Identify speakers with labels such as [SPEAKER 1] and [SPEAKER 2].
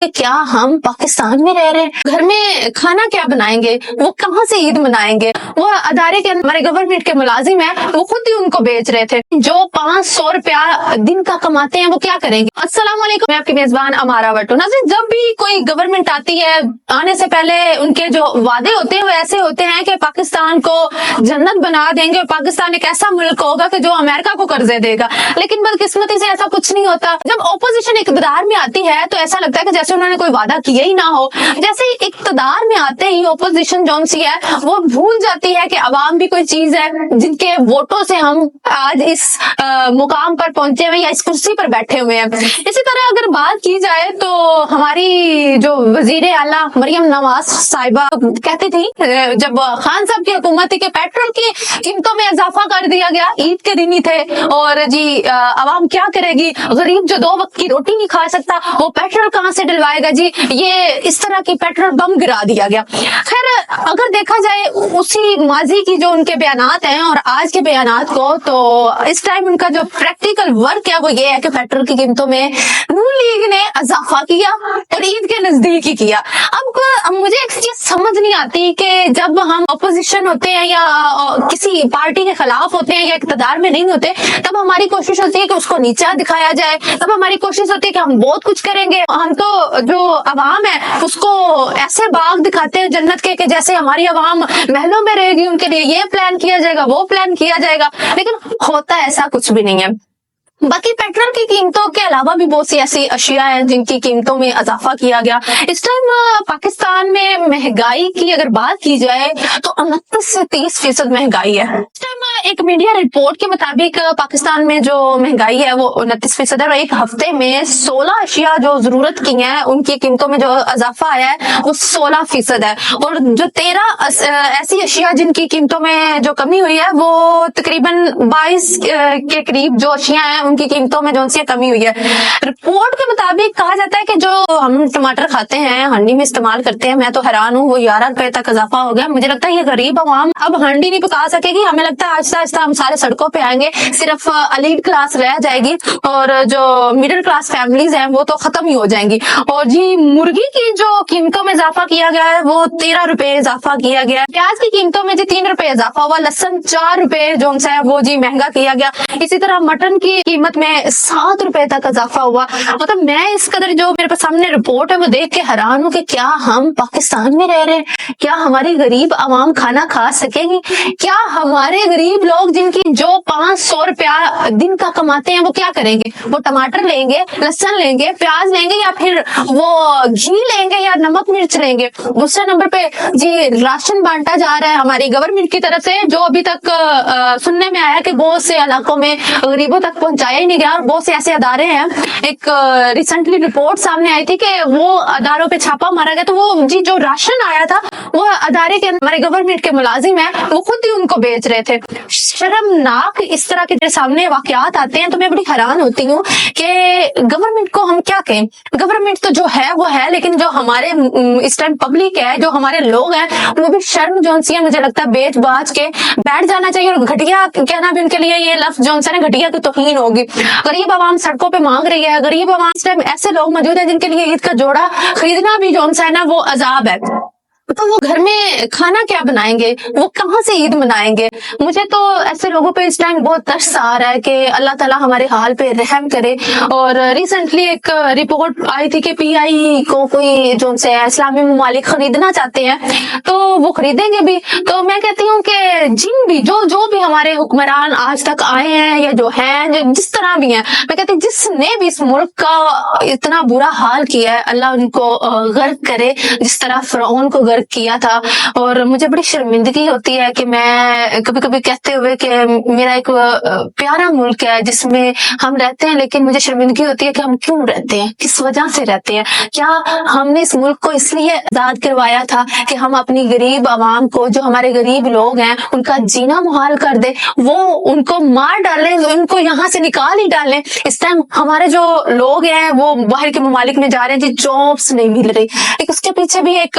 [SPEAKER 1] کہ کیا ہم پاکستان میں رہ رہے ہیں؟ گھر میں کھانا کیا بنائیں گے؟ وہ کہاں سے عید منائیں گے؟ وہ ادارے کے ہمارے گورنمنٹ کے ملازم ہیں، وہ خود ہی ان کو بیچ رہے تھے۔ جو 500 روپیہ دن کا کماتے ہیں وہ کیا کریں گے؟ السلام علیکم، میں آپ کی میزبان امارا وٹو۔ ناظرین، جب بھی کوئی گورنمنٹ آتی ہے، آنے سے پہلے ان کے جو وعدے ہوتے ہیں وہ ایسے ہوتے ہیں کہ پاکستان کو جنت بنا دیں گے اور پاکستان ایک ایسا ملک ہوگا کہ جو امریکہ کو قرضے دے گا، لیکن بدقسمتی سے ایسا کچھ نہیں ہوتا۔ جب اپوزیشن اقتدار میں آتی ہے تو ایسا لگتا ہے کہ جیسے انہوں نے کوئی وعدہ کیا ہی نہ ہو۔ جیسے ہی اقتدار میں آتے ہی اپوزیشن جون سی ہے وہ بھول جاتی ہے کہ عوام بھی کوئی چیز ہے جن کے ووٹوں سے ہم آج اس مقام پر پہنچے ہوئے یا اس کرسی پر بیٹھے ہوئے ہیں۔ اسی طرح اگر بات کی جائے تو ہماری جو وزیر اعلیٰ مریم نواز صاحبہ کہتی تھی جب خان صاحب کی حکومت تھی کہ پیٹرول کی قیمتوں میں اضافہ کر دیا گیا، عید کے دن ہی تھے، اور جی عوام کیا کرے گی، غریب جو 2 وقت کی روٹی نہیں کھا سکتا وہ پیٹرول کہاں سے ڈلوائے گا، جی یہ اس طرح کی پیٹرول بم گرا دیا گیا۔ خیر اگر دیکھا جائے اسی ماضی کی جو ان کے بیانات ہیں اور آج کے بیانات کو، تو اس ٹائم ان کا جو پریکٹیکل ورک ہے وہ یہ ہے کہ پیٹرول کی قیمتوں میں نون لیگ نے اضافہ کیا اور عید کے نزدیک ہی کیا۔ اب مجھے ایک چیز سمجھ نہیں آتی کہ جب ہم اپوزیشن ہوتے ہیں یا کسی پارٹی کے خلاف ہوتے ہیں یا اقتدار میں نہیں ہوتے، تب ہماری کوشش ہوتی ہے کہ اس کو نیچا دکھایا جائے، تب ہماری کوشش ہوتی ہے کہ ہم بہت کچھ کریں گے۔ ہم تو جو عوام ہے اس کو ایسے باغ دکھاتے ہیں جنت کے کہ جیسے ہماری عوام محلوں میں رہے گی، ان کے لیے یہ پلان کیا جائے گا، وہ پلان کیا جائے گا، لیکن ہوتا ایسا کچھ بھی نہیں ہے۔ باقی پیٹرول کی قیمتوں کے علاوہ بھی بہت سی ایسی اشیاء ہیں جن کی قیمتوں میں اضافہ کیا گیا۔ اس ٹائم پاکستان میں مہنگائی کی اگر بات کی جائے تو 29 سے 30% مہنگائی ہے۔ اس ٹائم ایک میڈیا رپورٹ کے مطابق پاکستان میں جو مہنگائی ہے وہ 29% ہے، اور ایک ہفتے میں 16 اشیاء جو ضرورت کی ہیں ان کی قیمتوں میں جو اضافہ آیا ہے وہ 16% ہے، اور جو 13 ایسی اشیاء جن کی قیمتوں میں جو کمی ہوئی ہے وہ تقریباً 22 کے قریب جو اشیاء ہیں ان کی قیمتوں میں جو سی کمی ہوئی ہے۔ رپورٹ کے مطابق کہا جاتا ہے کہ جو ہم ٹماٹر کھاتے ہیں، ہانڈی میں استعمال کرتے ہیں، میں تو حیران ہوں، وہ 11 روپے تک اضافہ ہو گیا۔ مجھے لگتا ہے یہ غریب عوام اب ہانڈی نہیں پکا سکے گی، ہمیں لگتا ہے آہستہ آہستہ ہم سارے سڑکوں پہ آئیں گے، صرف ایلیٹ کلاس رہ جائے گی اور جو مڈل کلاس فیملیز ہیں وہ تو ختم ہی ہو جائیں گی۔ اور جی مرغی کی جو قیمتوں میں اضافہ کیا گیا ہے وہ 13 روپے اضافہ کیا گیا ہے۔ پیاز کی قیمتوں میں جی 3 روپے اضافہ ہوا، لہسن 4 روپے جو ہے وہ جی مہنگا کیا گیا۔ اسی طرح مٹن کی قیمت میں 7 روپے تک اضافہ ہوا۔ مطلب میں اس قدر جو میرے پاس سامنے رپورٹ ہے وہ دیکھ کے حیران ہوں کہ کیا ہم پاکستان میں رہ رہے ہیں؟ کیا ہماری غریب عوام کھانا کھا سکے گی؟ کیا ہمارے غریب لوگ جن کی جو 500 روپیہ دن کا کماتے ہیں وہ کیا کریں گے؟ وہ ٹماٹر لیں گے، لہسن لیں گے، پیاز لیں گے، یا پھر وہ گھی لیں گے یا نمک مرچ لیں گے؟ دوسرے نمبر پہ جی راشن بانٹا جا رہا ہے ہماری گورنمنٹ کی طرف سے، جو ابھی تک سننے میں آیا کہ بہت سے علاقوں میں غریبوں تک پہنچایا ہی نہیں گیا، اور بہت سے ایسے ادارے ہیں، ایک ریسنٹلی رپورٹ سامنے آئی تھی کہ وہ اداروں پہ چھاپا مارا گیا تو وہ جی جو راشن آیا تھا وہ ادارے کے ہمارے گورنمنٹ کے ملازم ہیں وہ خود ہی ان کو بیچ رہے تھے۔ شرمناک اس طرح کے سامنے واقعات آتے ہیں تو میں بڑی حیران ہوتی ہوں کہ گورنمنٹ کو ہم کیا کہیں۔ گورنمنٹ تو جو ہے وہ ہے، لیکن جو ہمارے اس ٹائم پبلک ہے، جو ہمارے لوگ ہیں، وہ بھی شرم جو سی ہے مجھے لگتا ہے بیچ باچ کے بیٹھ جانا چاہیے، اور گھٹیا کہنا بھی ان کے لیے یہ لفظ جو ہے نا گھٹیا کی توہین ہوگی۔ غریب عوام سڑکوں پہ مانگ رہی ہے، غریب عوام اس ٹائم ایسے لوگ موجود ہیں جن کے لیے عید کا جوڑا خریدنا بھی جو ہے نا وہ عذاب ہے، تو وہ گھر میں کھانا کیا بنائیں گے، وہ کہاں سے عید منائیں گے؟ مجھے تو ایسے لوگوں پہ اس ٹائم بہت ترس آ رہا ہے کہ اللہ تعالیٰ ہمارے حال پہ رحم کرے۔ اور ریسنٹلی ایک رپورٹ آئی تھی کہ پی آئی کو کوئی جو سے اسلامی ممالک خریدنا چاہتے ہیں تو وہ خریدیں گے بھی۔ تو میں کہتی ہوں کہ جن بھی جو بھی ہمارے حکمران آج تک آئے ہیں یا جو ہیں جس طرح بھی ہیں، میں کہتی ہوں جس نے بھی اس ملک کا اتنا برا حال کیا ہے اللہ ان کو غرق کرے، جس طرح فرعون کو غرق کیا تھا۔ اور مجھے بڑی شرمندگی ہوتی ہے کہ میں کبھی کبھی کہتے ہوئے کہ میرا ایک پیارا ملک ہے جس میں ہم رہتے ہیں، لیکن مجھے شرمندگی ہوتی ہے کہ ہم کیوں رہتے ہیں، کس وجہ سے رہتے ہیں۔ کیا ہم نے اس ملک کو اس لیے آزاد کروایا تھا کہ ہم اپنی غریب عوام کو، جو ہمارے غریب لوگ ہیں، ان کا جینا محال کر دیں، وہ ان کو مار ڈالیں، ان کو یہاں سے نکال ہی ڈالیں؟ اس ٹائم ہمارے جو لوگ ہیں وہ باہر کے ممالک میں جا رہے ہیں، جی جابس نہیں مل رہی۔ اس کے پیچھے بھی ایک